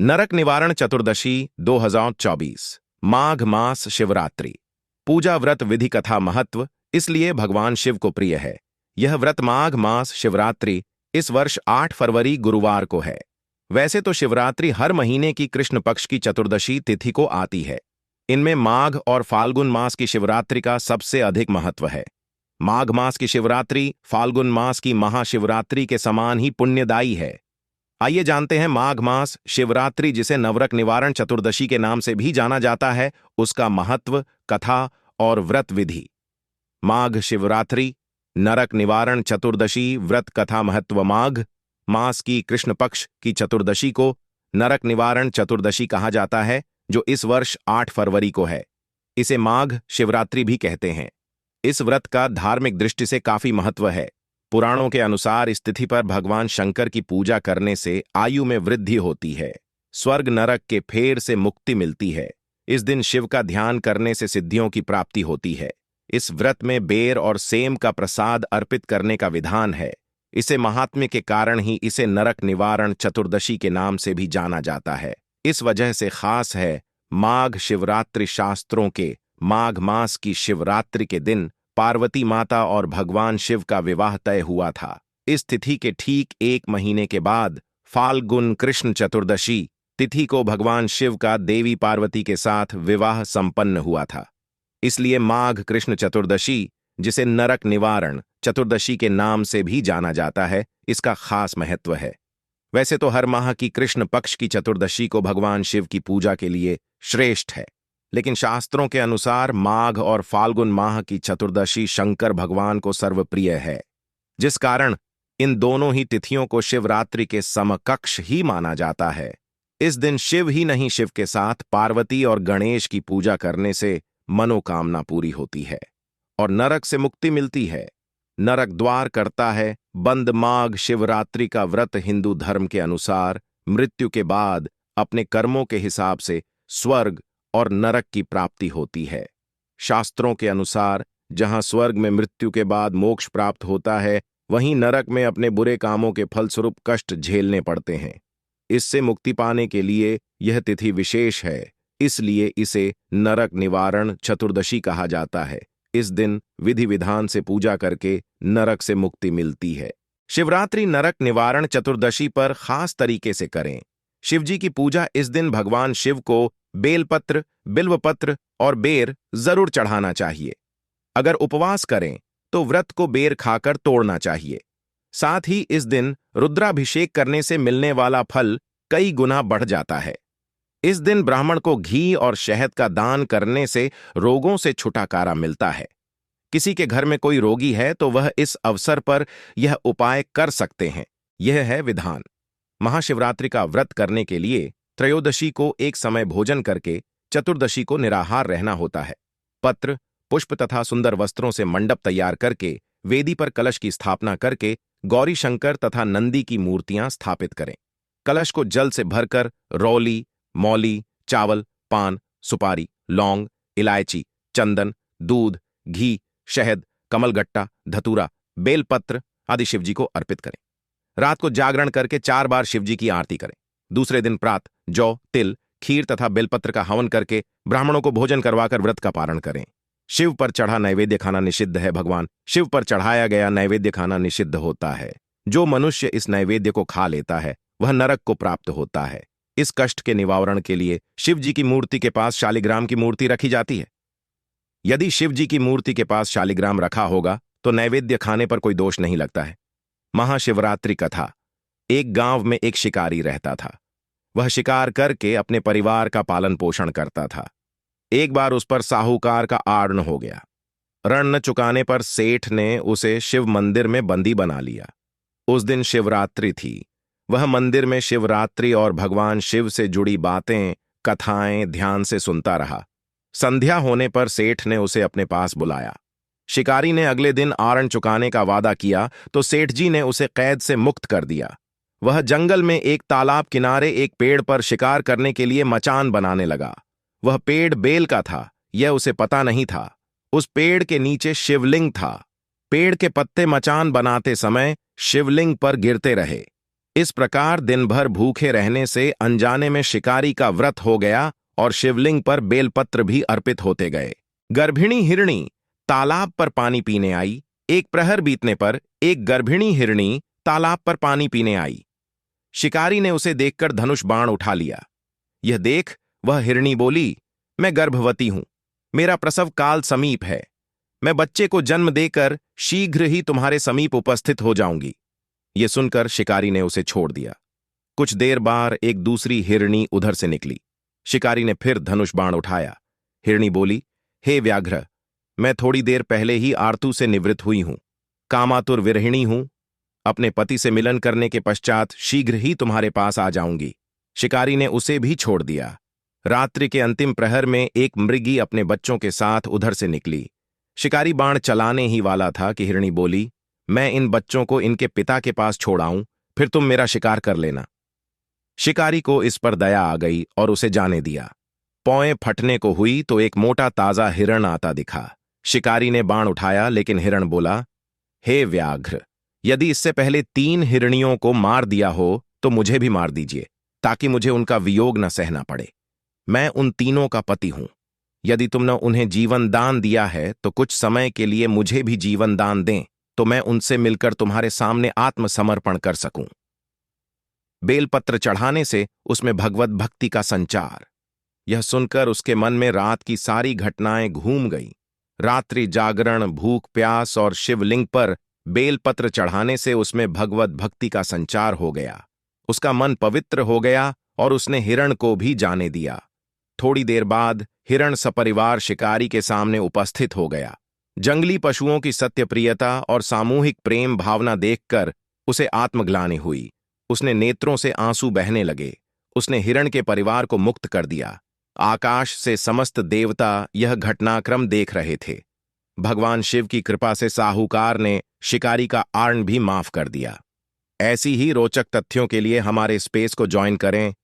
नरक निवारण चतुर्दशी 2024 माघ मास शिवरात्रि। पूजा व्रत विधि कथा महत्व इसलिए भगवान शिव को प्रिय है। यह व्रत माघ मास शिवरात्रि इस वर्ष 8 फरवरी गुरुवार को है। वैसे तो शिवरात्रि हर महीने की कृष्ण पक्ष की चतुर्दशी तिथि को आती है। इनमें माघ और फाल्गुन मास की शिवरात्रि का सबसे अधिक महत्व है। माघ मास की शिवरात्रि फाल्गुन मास की महाशिवरात्रि के समान ही पुण्यदायी है। आइए जानते हैं माघ मास शिवरात्रि, जिसे नवरक निवारण चतुर्दशी के नाम से भी जाना जाता है, उसका महत्व, कथा और व्रत विधि। माघ शिवरात्रि नरक निवारण चतुर्दशी व्रत कथा महत्व। माघ मास की कृष्ण पक्ष की चतुर्दशी को नरक निवारण चतुर्दशी कहा जाता है, जो इस वर्ष 8 फरवरी को है। इसे माघ शिवरात्रि भी कहते हैं। इस व्रत का धार्मिक दृष्टि से काफी महत्व है। पुराणों के अनुसार इस तिथि पर भगवान शंकर की पूजा करने से आयु में वृद्धि होती है, स्वर्ग नरक के फेर से मुक्ति मिलती है। इस दिन शिव का ध्यान करने से सिद्धियों की प्राप्ति होती है। इस व्रत में बेर और सेम का प्रसाद अर्पित करने का विधान है। इसे महात्म्य के कारण ही इसे नरक निवारण चतुर्दशी के नाम से भी जाना जाता है। इस वजह से खास है। माघ शिवरात्रि शास्त्रों के माघ मास की शिवरात्रि के दिन पार्वती माता और भगवान शिव का विवाह तय हुआ था। इस तिथि के ठीक 1 महीने के बाद फाल्गुन कृष्ण चतुर्दशी तिथि को भगवान शिव का देवी पार्वती के साथ विवाह संपन्न हुआ था। इसलिए माघ कृष्ण चतुर्दशी, जिसे नरक निवारण चतुर्दशी के नाम से भी जाना जाता है, इसका खास महत्व है। वैसे तो हर माह की कृष्ण पक्ष की चतुर्दशी को भगवान शिव की पूजा के लिए श्रेष्ठ है, लेकिन शास्त्रों के अनुसार माघ और फाल्गुन माह की चतुर्दशी शंकर भगवान को सर्वप्रिय है, जिस कारण इन दोनों ही तिथियों को शिवरात्रि के समकक्ष ही माना जाता है। इस दिन शिव ही नहीं, शिव के साथ पार्वती और गणेश की पूजा करने से मनोकामना पूरी होती है और नरक से मुक्ति मिलती है। नरक द्वार करता है बंद। माघ शिवरात्रि का व्रत हिंदू धर्म के अनुसार मृत्यु के बाद अपने कर्मों के हिसाब से स्वर्ग और नरक की प्राप्ति होती है। शास्त्रों के अनुसार जहां स्वर्ग में मृत्यु के बाद मोक्ष प्राप्त होता है, वहीं नरक में अपने बुरे कामों के फलस्वरूप कष्ट झेलने पड़ते हैं। इससे मुक्ति पाने के लिए यह तिथि विशेष है, इसलिए इसे नरक निवारण चतुर्दशी कहा जाता है। इस दिन विधि विधान से पूजा करके नरक से मुक्ति मिलती है। शिवरात्रि नरक निवारण चतुर्दशी पर खास तरीके से करें। शिवजी की पूजा इस दिन भगवान शिव को बेलपत्र, बिल्वपत्र और बेर जरूर चढ़ाना चाहिए। अगर उपवास करें तो व्रत को बेर खाकर तोड़ना चाहिए। साथ ही इस दिन रुद्राभिषेक करने से मिलने वाला फल कई गुना बढ़ जाता है। इस दिन ब्राह्मण को घी और शहद का दान करने से रोगों से छुटकारा मिलता है। किसी के घर में कोई रोगी है तो वह इस अवसर पर यह उपाय कर सकते हैं। यह है विधान। महाशिवरात्रि का व्रत करने के लिए त्रयोदशी को एक समय भोजन करके चतुर्दशी को निराहार रहना होता है। पत्र, पुष्प तथा सुंदर वस्त्रों से मंडप तैयार करके वेदी पर कलश की स्थापना करके गौरी शंकर तथा नंदी की मूर्तियां स्थापित करें। कलश को जल से भरकर रौली, मौली, चावल, पान, सुपारी, लौंग, इलायची, चंदन, दूध, घी, शहद, कमलगट्टा, धतूरा, बेलपत्र आदि शिवजी को अर्पित करें। रात को जागरण करके 4 बार शिवजी की आरती करें। दूसरे दिन प्रातः जौ, तिल, खीर तथा बेलपत्र का हवन करके ब्राह्मणों को भोजन करवाकर व्रत का पारण करें। शिव पर चढ़ा नैवेद्य खाना निषिद्ध है। भगवान शिव पर चढ़ाया गया नैवेद्य खाना निषिद्ध होता है। जो मनुष्य इस नैवेद्य को खा लेता है वह नरक को प्राप्त होता है। इस कष्ट के निवारण के लिए शिव जी की मूर्ति के पास शालिग्राम की मूर्ति रखी जाती है। यदि शिव जी की मूर्ति के पास शालिग्राम रखा होगा तो नैवेद्य खाने पर कोई दोष नहीं लगता है। महाशिवरात्रि कथा। एक गांव में एक शिकारी रहता था। वह शिकार करके अपने परिवार का पालन पोषण करता था। एक बार उस पर साहूकार का आड़न हो गया। ऋण न चुकाने पर सेठ ने उसे शिव मंदिर में बंदी बना लिया। उस दिन शिवरात्रि थी। वह मंदिर में शिवरात्रि और भगवान शिव से जुड़ी बातें, कथाएं ध्यान से सुनता रहा। संध्या होने पर सेठ ने उसे अपने पास बुलाया। शिकारी ने अगले दिन आरण चुकाने का वादा किया तो सेठ जी ने उसे कैद से मुक्त कर दिया। वह जंगल में एक तालाब किनारे एक पेड़ पर शिकार करने के लिए मचान बनाने लगा। वह पेड़ बेल का था, यह उसे पता नहीं था। उस पेड़ के नीचे शिवलिंग था। पेड़ के पत्ते मचान बनाते समय शिवलिंग पर गिरते रहे। इस प्रकार दिन भर भूखे रहने से अनजाने में शिकारी का व्रत हो गया और शिवलिंग पर बेलपत्र भी अर्पित होते गए। गर्भिणी हिरणी तालाब पर पानी पीने आई। एक प्रहर बीतने पर एक गर्भिणी हिरणी तालाब पर पानी पीने आई। शिकारी ने उसे देखकर धनुष बाण उठा लिया। यह देख वह हिरणी बोली, मैं गर्भवती हूं, मेरा प्रसव काल समीप है, मैं बच्चे को जन्म देकर शीघ्र ही तुम्हारे समीप उपस्थित हो जाऊंगी। यह सुनकर शिकारी ने उसे छोड़ दिया। कुछ देर बाद एक दूसरी हिरणी उधर से निकली। शिकारी ने फिर धनुष बाण उठाया। हिरणी बोली, हे व्याघ्र, मैं थोड़ी देर पहले ही आरतू से निवृत्त हुई हूं, कामातुर विरहिणी हूं, अपने पति से मिलन करने के पश्चात शीघ्र ही तुम्हारे पास आ जाऊंगी। शिकारी ने उसे भी छोड़ दिया। रात्रि के अंतिम प्रहर में एक मृगी अपने बच्चों के साथ उधर से निकली। शिकारी बाण चलाने ही वाला था कि हिरणी बोली, मैं इन बच्चों को इनके पिता के पास छोड़ आऊं, फिर तुम मेरा शिकार कर लेना। शिकारी को इस पर दया आ गई और उसे जाने दिया। पौएं फटने को हुई तो एक मोटा ताजा हिरण आता दिखा। शिकारी ने बाण उठाया, लेकिन हिरण बोला, हे व्याघ्र, यदि इससे पहले 3 हिरणियों को मार दिया हो तो मुझे भी मार दीजिए, ताकि मुझे उनका वियोग न सहना पड़े। मैं उन तीनों का पति हूं। यदि तुमने उन्हें जीवन दान दिया है तो कुछ समय के लिए मुझे भी जीवन दान दें, तो मैं उनसे मिलकर तुम्हारे सामने आत्मसमर्पण कर सकूं। बेलपत्र चढ़ाने से उसमें भगवत भक्ति का संचार। यह सुनकर उसके मन में रात की सारी घटनाएं घूम गईं। रात्रि जागरण, भूख प्यास और शिवलिंग पर बेलपत्र चढ़ाने से उसमें भगवत भक्ति का संचार हो गया। उसका मन पवित्र हो गया और उसने हिरण को भी जाने दिया। थोड़ी देर बाद हिरण सपरिवार शिकारी के सामने उपस्थित हो गया। जंगली पशुओं की सत्यप्रियता और सामूहिक प्रेम भावना देखकर उसे आत्मग्लानि हुई। उसने नेत्रों से आंसू बहने लगे। उसने हिरण के परिवार को मुक्त कर दिया। आकाश से समस्त देवता यह घटनाक्रम देख रहे थे। भगवान शिव की कृपा से साहूकार ने शिकारी का आर्न भी माफ कर दिया। ऐसी ही रोचक तथ्यों के लिए हमारे स्पेस को ज्वाइन करें